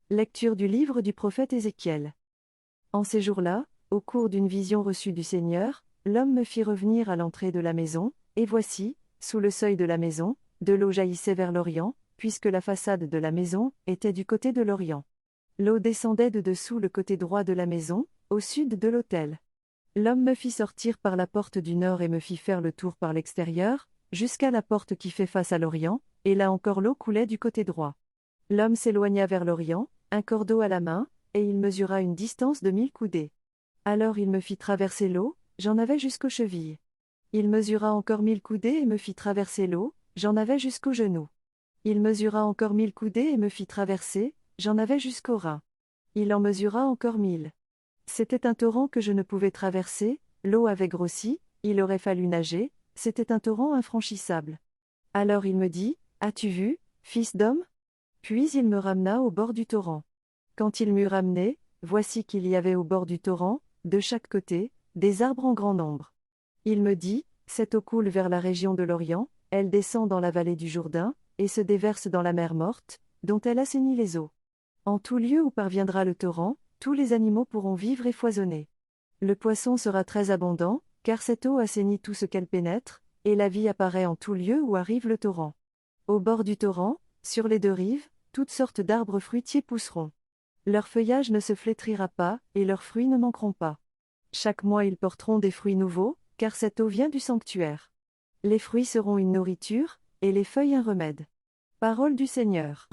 Lecture du livre du prophète Ézéchiel. En ces jours-là, au cours d'une vision reçue du Seigneur, l'homme me fit revenir à l'entrée de la maison, et voici, sous le seuil de la maison, de l'eau jaillissait vers l'Orient, puisque la façade de la maison était du côté de l'Orient. L'eau descendait de dessous le côté droit de la maison, au sud de l'autel. L'homme me fit sortir par la porte du nord et me fit faire le tour par l'extérieur, jusqu'à la porte qui fait face à l'Orient, et là encore l'eau coulait du côté droit. L'homme s'éloigna vers l'Orient, un cordeau à la main, et il mesura une distance de 1000 coudées. Alors il me fit traverser l'eau, j'en avais jusqu'aux chevilles. Il mesura encore 1000 coudées et me fit traverser l'eau, j'en avais jusqu'aux genoux. Il mesura encore 1000 coudées et me fit traverser, j'en avais jusqu'aux reins. Il en mesura encore 1000. C'était un torrent que je ne pouvais traverser, l'eau avait grossi, il aurait fallu nager, c'était un torrent infranchissable. Alors il me dit, as-tu vu, fils d'homme ? Puis il me ramena au bord du torrent. Quand il m'eut ramené, voici qu'il y avait au bord du torrent, de chaque côté, des arbres en grand nombre. Il me dit, cette eau coule vers la région de l'Orient, elle descend dans la vallée du Jourdain, et se déverse dans la mer morte, dont elle assainit les eaux. En tout lieu où parviendra le torrent, tous les animaux pourront vivre et foisonner. Le poisson sera très abondant, car cette eau assainit tout ce qu'elle pénètre, et la vie apparaît en tout lieu où arrive le torrent. Au bord du torrent, sur les deux rives, toutes sortes d'arbres fruitiers pousseront. Leur feuillage ne se flétrira pas, et leurs fruits ne manqueront pas. Chaque mois ils porteront des fruits nouveaux, car cette eau vient du sanctuaire. Les fruits seront une nourriture, et les feuilles un remède. Parole du Seigneur.